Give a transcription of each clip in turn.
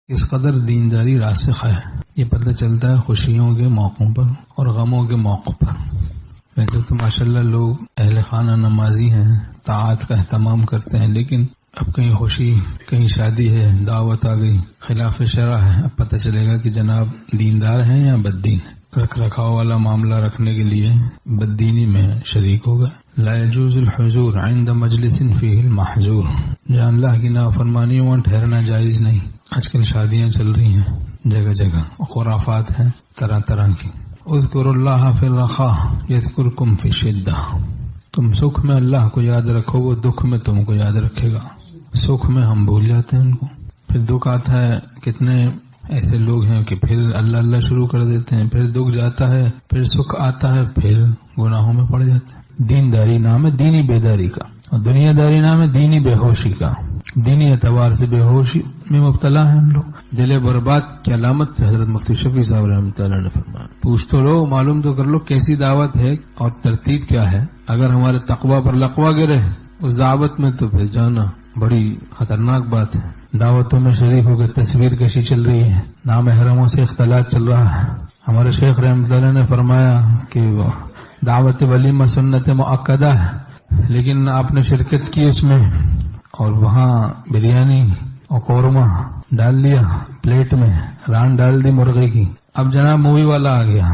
اس قدر دینداری راسخ ہے یہ پتہ چلتا ہے خوشیوں کے موقعوں پر اور غموں کے موقع پر۔ ویسے تو ماشاءاللہ لوگ اہل خانہ نمازی ہیں، طاعت کا اہتمام کرتے ہیں، لیکن اب کہیں خوشی، کہیں شادی ہے، دعوت آ گئی، خلاف شرع ہے، اب پتہ چلے گا کہ جناب دیندار ہیں یا بددین ہیں۔ رکھ رکھاؤ والا معاملہ رکھنے کے لیے بددینی میں شریک ہو گئے۔ لا يجوز الحضور عند مجلس فيه المحظور، جہاں اللہ کی نافرمانی وہاں ٹھہرنا جائز نہیں۔ آج کل شادیاں چل رہی ہیں جگہ جگہ، خرافات ہیں طرح طرح کی۔ اذکروا اللہ فی الرخاء یذکرکم فی الشدہ، تم سکھ میں اللہ کو یاد رکھو، وہ دکھ میں تم کو یاد رکھے گا۔ سکھ میں ہم بھول جاتے ہیں ان کو، پھر دکھ آتا ہے، کتنے ایسے لوگ ہیں کہ پھر اللہ اللہ شروع کر دیتے ہیں، پھر دکھ جاتا ہے، پھر سکھ آتا ہے، پھر گناہوں میں پڑ جاتے ہیں۔ دینداری نام ہے دینی بیداری کا، اور دنیا داری نام ہے دینی بے ہوشی کا۔ دینی اعتبار سے بے ہوشی میں مبتلا ہیں ہم لوگ۔ دل برباد کی علامت حضرت مفتی شفیع صاحب رحمۃ اللہ نے فرمایا۔ پوچھ تو لو، معلوم تو کر لو کیسی دعوت ہے اور ترتیب کیا ہے۔ اگر ہمارے تقوی پر لقوہ گرے اس دعوت میں تو پھر جانا بڑی خطرناک بات ہے۔ دعوتوں میں شریک ہو کے تصویر کشی چل رہی ہے، نامحرموں سے اختلاط چل رہا ہے۔ ہمارے شیخ رحمۃ اللہ نے فرمایا کہ دعوت ولیمہ سنت مؤکدہ ہے، لیکن آپ نے شرکت کی اس میں اور وہاں بریانی اور قورمہ ڈال دیا پلیٹ میں، ران ڈال دی مرغے کی۔ اب جناب مووی والا آ گیا،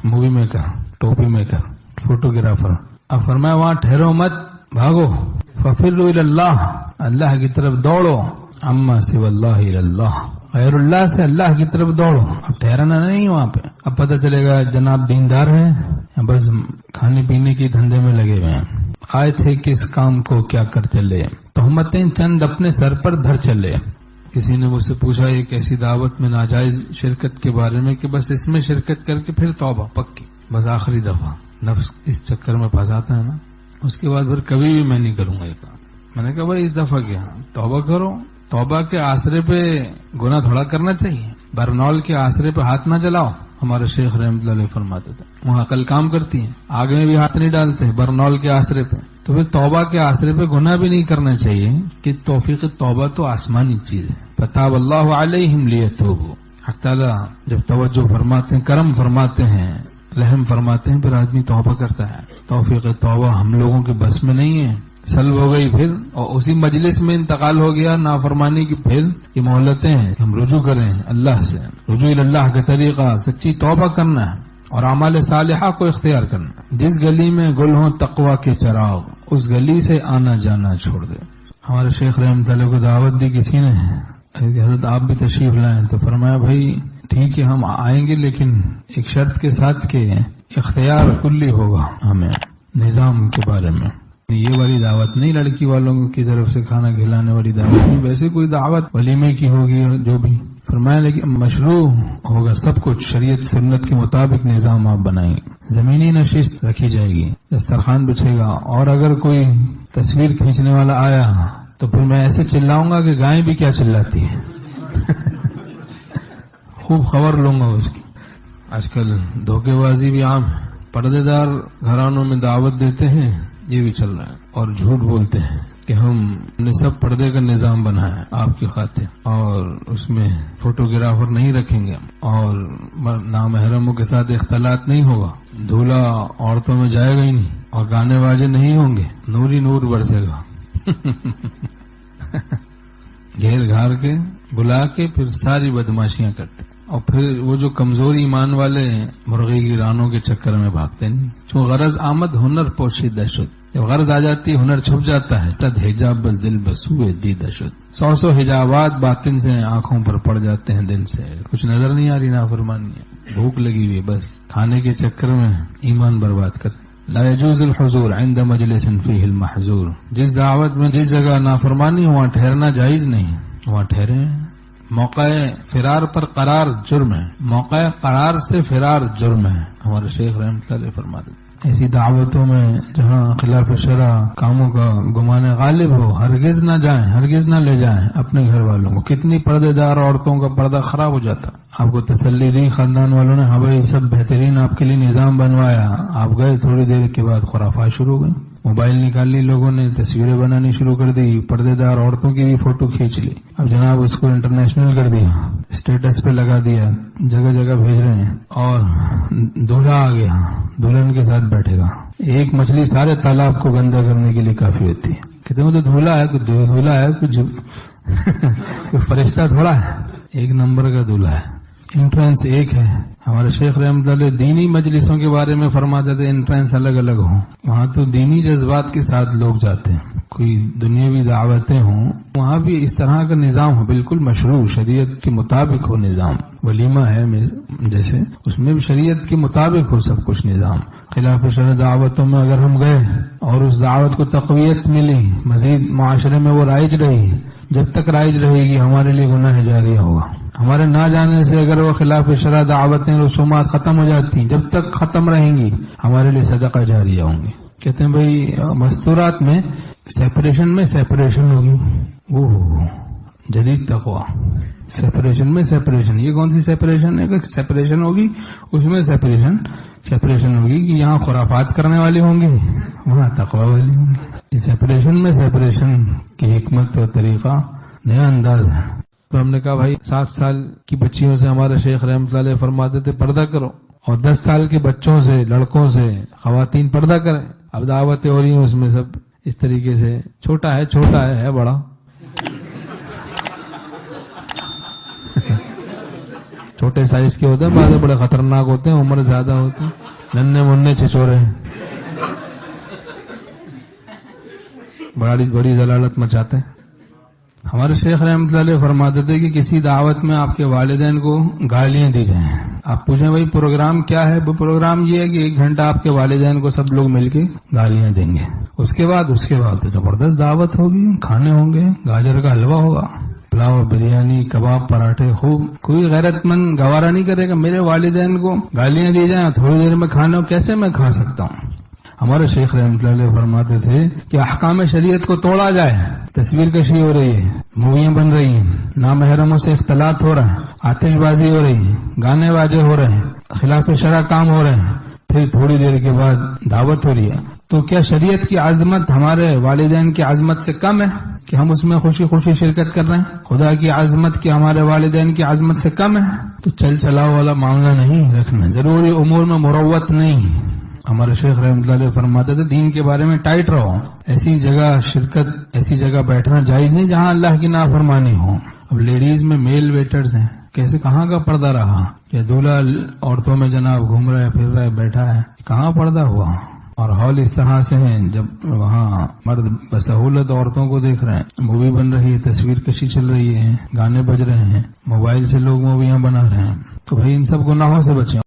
مووی میکر، ٹوپی میکر، فوٹوگرافر۔ اب فرمایا وہاں ٹھہرو مت، بھاگو، ففروا الی اللہ، اللہ کی طرف دوڑو، اما سوى اللہ الی اللہ، غیر اللہ سے اللہ کی طرف دوڑو۔ اب ٹھہرنا نہیں وہاں پہ۔ اب پتہ چلے گا جناب دیندار ہیں یا بس کھانے پینے کے دھندے میں لگے ہوئے ہیں۔ آئے تھے کس کام کو کیا کر چلے، تہمتیں چند اپنے سر پر دھر چلے۔ کسی نے مجھ سے پوچھا ایک ایسی دعوت میں ناجائز شرکت کے بارے میں کہ بس اس میں شرکت کر کے پھر توبہ پکی، بس آخری دفعہ۔ نفس اس چکر میں پھنساتا ہے نا، اس کے بعد پھر کبھی بھی میں نہیں کروں گا یہ کام۔ میں نے کہا بھائی اس دفعہ کیا، توبہ کرو۔ توبہ کے آسرے پہ گناہ تھوڑا کرنا چاہیے، برنول کے آسرے پہ ہاتھ نہ چلاؤ۔ ہمارے شیخ رحمۃ اللہ علیہ فرماتے تھے وہاں عقل کام کرتی ہے، آگ میں بھی ہاتھ نہیں ڈالتے برنول کے آسرے پہ۔ تو پھر توبہ کے آسرے پہ گناہ بھی نہیں کرنا چاہیے کہ توفیق توبہ تو آسمانی چیز ہے۔ فتاب اللہ علیہم لیتوبوا، حق تعالیٰ جب توجہ فرماتے ہیں، کرم فرماتے ہیں، رحم فرماتے ہیں، پھر آدمی توبہ کرتا ہے۔ توفیق توبہ ہم لوگوں کے بس میں نہیں ہے، سلب ہو گئی پھر، اور اسی مجلس میں انتقال ہو گیا نافرمانی کی، پھر یہ مہلتیں ہیں ہم رجوع کریں اللہ سے، رجوع اللہ کا طریقہ سچی توبہ کرنا ہے اور اعمال صالحہ کو اختیار کرنا۔ جس گلی میں گل ہوں تقوی کے چراغ، اس گلی سے آنا جانا چھوڑ دے۔ ہمارے شیخ رحمۃ اللہ کو دعوت دی کسی نے، حضرت آپ بھی تشریف لائیں، تو فرمایا بھائی ٹھیک ہے ہم آئیں گے، لیکن ایک شرط کے ساتھ کہ اختیار کلی ہوگا ہمیں نظام کے بارے میں۔ یہ والی دعوت نہیں لڑکی والوں کی طرف سے کھانا کھلانے والی دعوت نہیں، ویسے کوئی دعوت ولیمے کی ہوگی جو بھی، فرمایا لیکن مشروع ہوگا سب کچھ، شریعت سنت کے مطابق نظام آپ بنائیں گے، زمینی نشست رکھی جائے گی، دسترخوان بچھے گا، اور اگر کوئی تصویر کھینچنے والا آیا تو پھر میں ایسے چلاؤں گا کہ گائیں بھی کیا چلاتی ہے خوب خبر لوں گا اس کی۔ آج کل دھوکے بازی بھی عام ہے، پردے دار گھرانوں میں دعوت دیتے ہیں، یہ بھی چل رہا ہے، اور جھوٹ بولتے ہیں کہ ہم نے سب پردے کا نظام بنایا ہے آپ کی خاطر، اور اس میں فوٹوگرافر نہیں رکھیں گے، اور نامحرموں کے ساتھ اختلاط نہیں ہوگا، دھولا عورتوں میں جائے گا ہی نہیں، اور گانے واجے نہیں ہوں گے، نور ہی نور برسے گا گھیر گھار کے بلا کے پھر ساری بدماشیاں کرتے، اور پھر وہ جو کمزور ایمان والے مرغی کی رانوں کے چکر میں بھاگتے نہیں۔ چون غرض آمد ہنر پوشیدہ شد، جب غرض آ جاتی ہنر چھپ جاتا ہے، صد حجاب بس دل بسوئے دیدہ شد، 100 حجابات باطن سے آنکھوں پر پڑ جاتے ہیں، دل سے کچھ نظر نہیں آ رہی، نافرمانی ہے، بھوک لگی ہوئی، بس کھانے کے چکر میں ایمان برباد کر۔ لا يجوز الحضور عند مجلس فيه المحظور، جس دعوت میں جس جگہ نافرمانی وہاں ٹھہرنا جائز نہیں، وہاں ٹھہرے۔ موقع فرار پر قرار جرم ہے، موقع قرار سے فرار جرم ہے، ہمارے شیخ رحمۃ اللہ علیہ فرماتے ہیں۔ ایسی دعوتوں میں جہاں خلاف شرع کاموں کا گمان غالب ہو ہرگز نہ جائیں، ہرگز نہ لے جائیں اپنے گھر والوں کو۔ کتنی پردے دار عورتوں کا پردہ خراب ہو جاتا، آپ کو تسلی دی خاندان والوں نے، ہاں بھائی سب بہترین آپ کے لیے نظام بنوایا، آپ گئے تھوڑی دیر کے بعد خرافات شروع ہو گئی۔ موبائل نکال لی لوگوں نے، تصویریں بنانی شروع کر دی، پردے دار عورتوں کی بھی فوٹو کھینچ لی، اب جناب اس کو انٹرنیشنل کر دیا، اسٹیٹس پہ لگا دیا، جگہ جگہ بھیج رہے ہیں، اور دولہا آ گیا، دلہن کے ساتھ بیٹھے گا، ایک مچھلی سارے تالاب کو گندا کرنے کے لیے کافی ہوتی ہے. کہتے ہیں وہ تو دھولا ہے، کچھ فرشتہ تھوڑا ہے، ایک نمبر کا دولہا ہے. انٹرنس ایک ہے. ہمارے شیخ رحمۃ اللہ دینی مجلسوں کے بارے میں فرماتے تھے انٹرنس الگ الگ ہوں، وہاں تو دینی جذبات کے ساتھ لوگ جاتے ہیں، کوئی دنیاوی دعوتیں ہوں، وہاں بھی اس طرح کا نظام ہو، بالکل مشروع، شریعت کے مطابق ہو نظام. ولیمہ ہے جیسے، اس میں بھی شریعت کے مطابق ہو سب کچھ نظام. خلاف شرع دعوتوں میں اگر ہم گئے اور اس دعوت کو تقویت ملی، مزید معاشرے میں وہ رائج رہی، جب تک رائج رہے گی ہمارے لیے گناہ جاریہ ہوگا. ہمارے نہ جانے سے اگر وہ خلاف شرع دعوتیں رسومات ختم ہو جاتی ہیں، جب تک ختم رہیں گی ہمارے لیے صدقہ جاریہ ہوں گی. کہتے ہیں بھائی مستورات میں سیپریشن ہوگی، وہ جدید تقویٰ، سیپریشن میں سیپریشن. یہ کون سی سیپریشن ہے؟ کہ سیپریشن ہوگی، اس میں سیپریشن ہوگی کہ یہاں خرافات کرنے والے ہوں گے، وہاں تقویٰ والے ہوں گے. یہ سیپریشن میں سیپریشن کی حکمت اور طریقہ نیا انداز ہے. تو ہم نے کہا بھائی 7 سال کی بچیوں سے ہمارے شیخ رحمۃ اللہ فرماتے تھے پردہ کرو، اور 10 سال کے بچوں سے، لڑکوں سے خواتین پردہ کریں. اب دعوتیں ہو رہی ہیں، اس میں سب اس طریقے سے، چھوٹا ہے بڑا، چھوٹے سائز کے ہوتے ہیں، بعض بڑے خطرناک ہوتے ہیں، عمر زیادہ ہوتی ہے، ننھے منھے چھچورے، بڑی ضلالت مچاتے ہیں. ہمارے شیخ رحمۃ اللہ فرماتے تھے کہ کسی دعوت میں آپ کے والدین کو گالیاں دی جائیں. آپ پوچھیں بھائی پروگرام کیا ہے؟ وہ پروگرام یہ ہے کہ 1 گھنٹہ آپ کے والدین کو سب لوگ مل کے گالیاں دیں گے. اس کے بعد تو زبردست دعوت ہوگی، کھانے ہوں گے، گاجر کا حلوہ ہوگا، پلاؤ، بریانی، کباب، پراٹھے خوب. کوئی غیرت مند گوارا نہیں کرے گا میرے والدین کو گالیاں دی جائیں تھوڑی دیر میں کھانا، کیسے میں کھا سکتا ہوں. ہمارے شیخ رحمۃ اللہ فرماتے تھے کہ احکام شریعت کو توڑا جائے. تصویر کشی ہو رہی ہے، موویاں بن رہی ہیں، نامحرموں سے اختلاط ہو رہا ہے، آتش بازی ہو رہی ہے، گانے باجے ہو رہے ہیں، خلاف شرع کام ہو رہے ہیں، پھر تھوڑی دیر کے بعد دعوت ہو رہی ہے. تو کیا شریعت کی عظمت ہمارے والدین کی عظمت سے کم ہے کہ ہم اس میں خوشی خوشی شرکت کر رہے ہیں؟ خدا کی عظمت کی ہمارے والدین کی عظمت سے کم ہے؟ تو چل چلاؤ والا معاملہ نہیں رکھنا، ضروری امور میں مروت نہیں. ہمارے شیخ رحمۃ اللہ فرماتے تھے دین کے بارے میں ٹائٹ رہو، ایسی جگہ بیٹھنا جائز نہیں جہاں اللہ کی نافرمانی ہو. اب لیڈیز میں میل ویٹرز ہیں، کیسے کہاں کا پردہ رہا؟ یہ دولہا عورتوں میں جناب گھوم رہا ہے، پھر رہا ہے، بیٹھا ہے، کہاں پردہ ہوا؟ اور ہال اس طرح سے ہیں جب وہاں مرد بسہولت عورتوں کو دیکھ رہے ہیں، مووی بن رہی ہے، تصویر کشی چل رہی ہے، گانے بج رہے ہیں، موبائل سے لوگ موویاں بنا رہے ہیں. تو بھائی ان سب گناہوں سے بچیں.